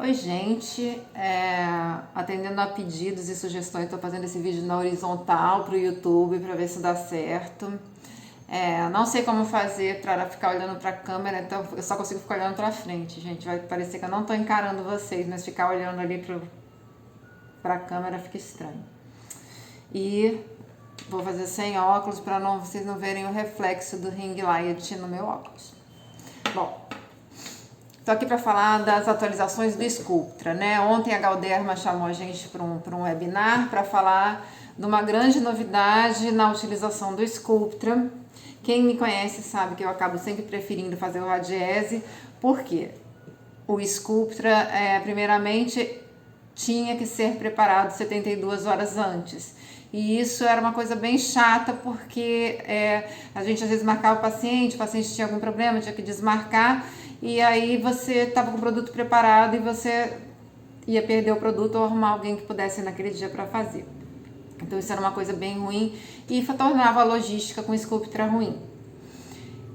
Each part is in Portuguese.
Oi, gente, atendendo a pedidos e sugestões, estou fazendo esse vídeo na horizontal para o YouTube para ver se dá certo. Não sei como fazer para ficar olhando para a câmera, então eu só consigo ficar olhando para frente, gente. Vai parecer que eu não estou encarando vocês, mas ficar olhando ali para a câmera fica estranho. E vou fazer sem óculos para vocês não verem o reflexo do ring light no meu óculos. Bom, estou aqui para falar das atualizações do Sculptra, né? Ontem a Galderma chamou a gente para um webinar para falar de uma grande novidade na utilização do Sculptra. Quem me conhece sabe que eu acabo sempre preferindo fazer o radiese, porque o Sculptra, primeiramente, tinha que ser preparado 72 horas antes. E isso era uma coisa bem chata, porque a gente às vezes marcava o paciente tinha algum problema, tinha que desmarcar, e aí você estava com o produto preparado e você ia perder o produto ou arrumar alguém que pudesse ir naquele dia para fazer. Então isso era uma coisa bem ruim e tornava a logística com o Sculptra ruim.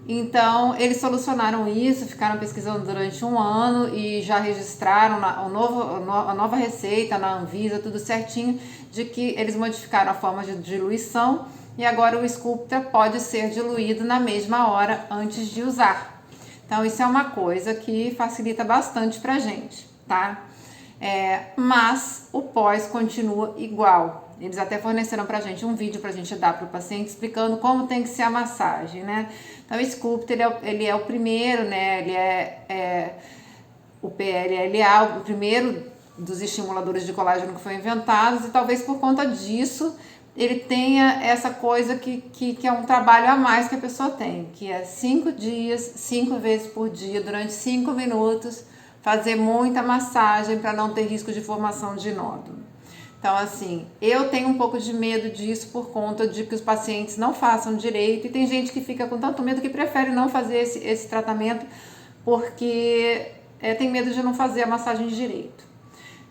Então eles solucionaram isso, ficaram pesquisando durante um ano e já registraram a nova receita na Anvisa, tudo certinho, de que eles modificaram a forma de diluição e agora o Sculptra pode ser diluído na mesma hora antes de usar. Então isso é uma coisa que facilita bastante pra gente, tá? Mas o pós continua igual. Eles até forneceram pra gente um vídeo pra gente dar pro paciente explicando como tem que ser a massagem, né? Então o Sculptra, ele é o primeiro, né? Ele é o PLLA, o primeiro dos estimuladores de colágeno que foi inventado, e talvez por conta disso ele tenha essa coisa que é um trabalho a mais que a pessoa tem, que é 5 dias, 5 vezes por dia, durante 5 minutos, fazer muita massagem para não ter risco de formação de nódulo. Então, assim, eu tenho um pouco de medo disso por conta de que os pacientes não façam direito, e tem gente que fica com tanto medo que prefere não fazer esse tratamento porque tem medo de não fazer a massagem direito.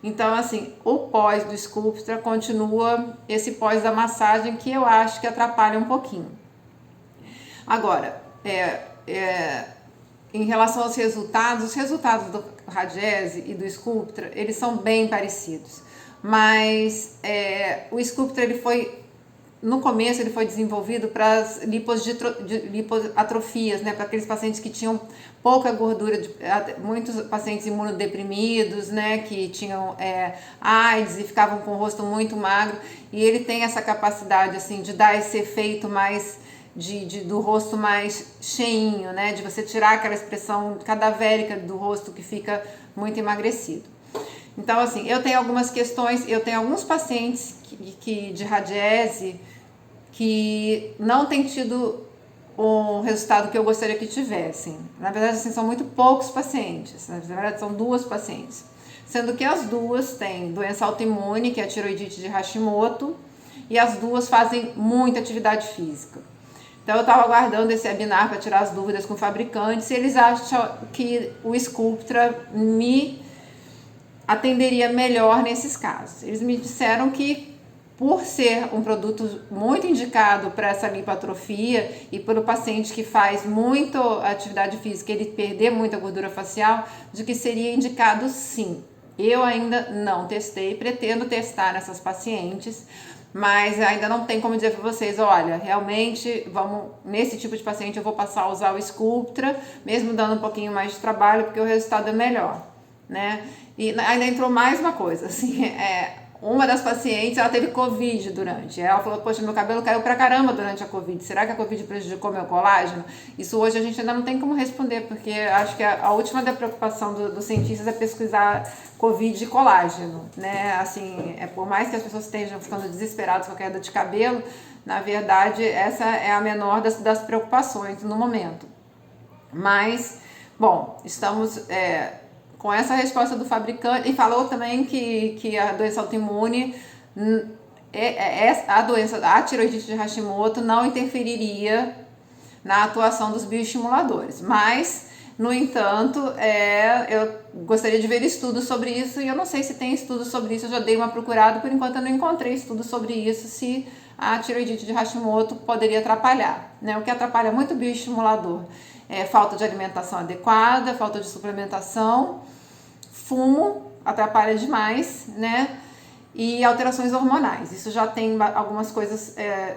Então, assim, o pós do Sculptra continua esse pós da massagem que eu acho que atrapalha um pouquinho. Agora, em relação aos resultados, os resultados do Radiese e do Sculptra, eles são bem parecidos. Mas o Sculptra, no começo ele foi desenvolvido para as lipoatrofias, né, para aqueles pacientes que tinham pouca gordura, muitos pacientes imunodeprimidos, né, que tinham AIDS e ficavam com o rosto muito magro, e ele tem essa capacidade assim de dar esse efeito mais do rosto mais cheinho, né, de você tirar aquela expressão cadavérica do rosto que fica muito emagrecido. Então, assim, eu tenho algumas questões, eu tenho alguns pacientes de radiese que não têm tido o resultado que eu gostaria que tivessem. Na verdade, assim, são muito poucos pacientes, na verdade são 2 pacientes, sendo que as 2 têm doença autoimune, que é a tiroidite de Hashimoto, e as 2 fazem muita atividade física. Então eu estava aguardando esse webinar para tirar as dúvidas com fabricantes, e eles acham que o Sculptra me atenderia melhor nesses casos. Eles me disseram que, por ser um produto muito indicado para essa lipoatrofia e para o paciente que faz muito atividade física, ele perder muita gordura facial, de que seria indicado sim. Eu ainda não testei, pretendo testar nessas pacientes, mas ainda não tem como dizer para vocês, olha, realmente, nesse tipo de paciente eu vou passar a usar o Sculptra, mesmo dando um pouquinho mais de trabalho, porque o resultado é melhor, né? E ainda entrou mais uma coisa, assim, uma das pacientes, ela teve Covid ela falou, poxa, meu cabelo caiu pra caramba durante a Covid, será que a Covid prejudicou meu colágeno? Isso hoje a gente ainda não tem como responder, porque acho que a última da preocupação dos cientistas é pesquisar Covid e colágeno, né, assim, por mais que as pessoas estejam ficando desesperadas com a queda de cabelo, na verdade, essa é a menor das preocupações no momento. Mas, bom, estamos com essa resposta do fabricante, e falou também que a doença autoimune, a tiroidite de Hashimoto não interferiria na atuação dos bioestimuladores, mas, no entanto, eu gostaria de ver estudos sobre isso, e eu não sei se tem estudos sobre isso, eu já dei uma procurada, por enquanto eu não encontrei estudos sobre isso, se a tiroidite de Hashimoto poderia atrapalhar, né? O que atrapalha muito o bioestimulador falta de alimentação adequada, falta de suplementação, fumo atrapalha demais, né? E alterações hormonais. Isso já tem algumas coisas,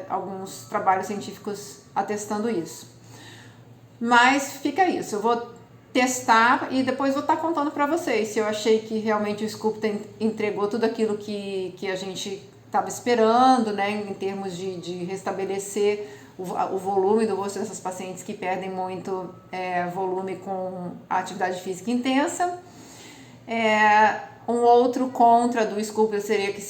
alguns trabalhos científicos atestando isso. Mas fica isso, eu vou testar e depois vou estar contando para vocês se eu achei que realmente o Sculptra entregou tudo aquilo que a gente estava esperando, né, em termos de restabelecer o volume do rosto dessas pacientes que perdem muito volume com a atividade física intensa. Um outro contra do Sculptra seria que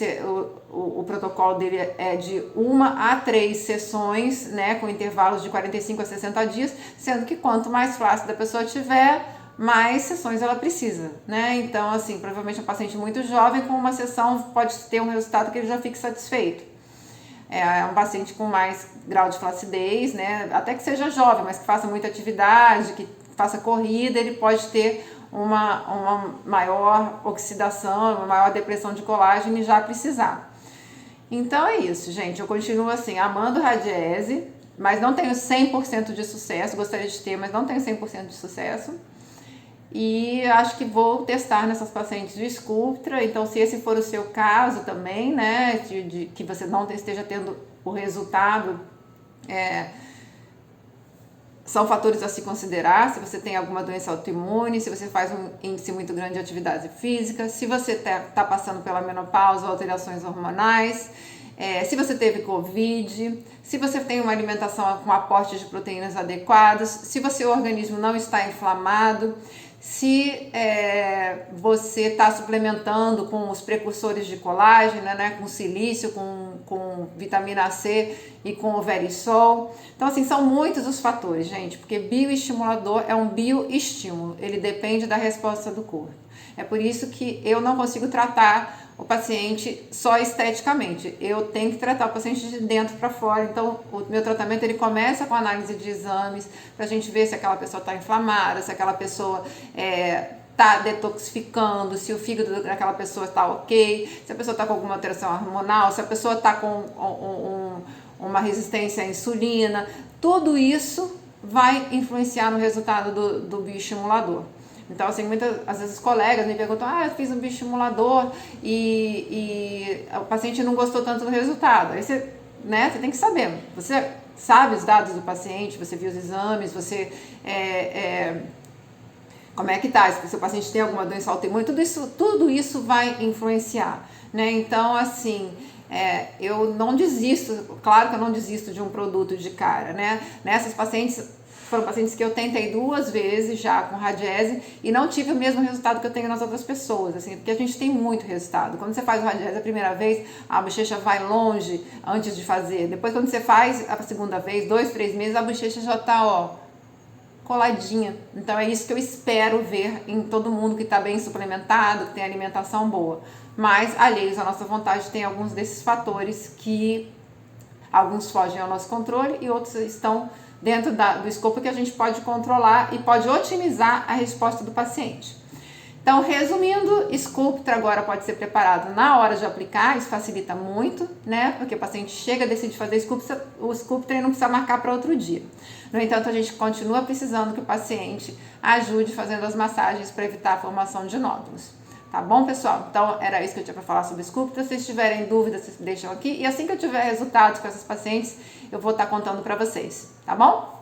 o protocolo dele é de 1 a 3 sessões, né, com intervalos de 45 a 60 dias, sendo que quanto mais flácida a pessoa tiver, mais sessões ela precisa, né? Então, assim, provavelmente um paciente muito jovem com uma sessão pode ter um resultado que ele já fique satisfeito. É um paciente com mais grau de flacidez, né? Até que seja jovem, mas que faça muita atividade, que faça corrida, ele pode ter uma maior oxidação, uma maior depressão de colágeno e já precisar. Então é isso, gente. Eu continuo assim, amando radiese, mas não tenho 100% de sucesso. Gostaria de ter, mas não tenho 100% de sucesso. E acho que vou testar nessas pacientes de Sculptra. Então, se esse for o seu caso também, né, que você não esteja tendo o resultado, são fatores a se considerar. Se você tem alguma doença autoimune, se você faz um índice muito grande de atividade física, se você está passando pela menopausa ou alterações hormonais, se você teve Covid, se você tem uma alimentação com aporte de proteínas adequados, se o seu organismo não está inflamado, se você está suplementando com os precursores de colágeno, né, com silício, com vitamina C e com o verisol. Então, assim, são muitos os fatores, gente, porque bioestimulador é um bioestímulo, ele depende da resposta do corpo. É por isso que eu não consigo tratar o paciente só esteticamente, eu tenho que tratar o paciente de dentro para fora. Então, o meu tratamento ele começa com análise de exames, para a gente ver se aquela pessoa está inflamada, se aquela pessoa está detoxificando, se o fígado daquela pessoa está ok, se a pessoa está com alguma alteração hormonal, se a pessoa está com uma resistência à insulina. Tudo isso vai influenciar no resultado do bioestimulador. Então, assim, às vezes colegas me perguntam, eu fiz um bioestimulador e o paciente não gostou tanto do resultado. Aí você tem que saber, você sabe os dados do paciente, você viu os exames, você como é que tá, se o seu paciente tem alguma doença autoimune, tudo isso vai influenciar, né? Então, assim, eu não desisto, claro que eu não desisto de um produto de cara, né? Nessas pacientes, foram pacientes que eu tentei 2 vezes já com radiese e não tive o mesmo resultado que eu tenho nas outras pessoas, assim, porque a gente tem muito resultado. Quando você faz o radiese a primeira vez, a bochecha vai longe antes de fazer. Depois, quando você faz a segunda vez, 2, 3 meses, a bochecha já tá, coladinha. Então é isso que eu espero ver em todo mundo que está bem suplementado, que tem alimentação boa. Mas, alheios à nossa vontade, tem alguns desses fatores que alguns fogem ao nosso controle e outros estão dentro do escopo que a gente pode controlar e pode otimizar a resposta do paciente. Então, resumindo, Sculptra agora pode ser preparado na hora de aplicar, isso facilita muito, né? Porque o paciente chega, decide fazer o Sculptra e não precisa marcar para outro dia. No entanto, a gente continua precisando que o paciente ajude fazendo as massagens para evitar a formação de nódulos. Tá bom, pessoal? Então, era isso que eu tinha para falar sobre Sculptra. Se vocês tiverem dúvidas, vocês deixam aqui. E assim que eu tiver resultados com essas pacientes, eu vou estar contando para vocês. Tá bom?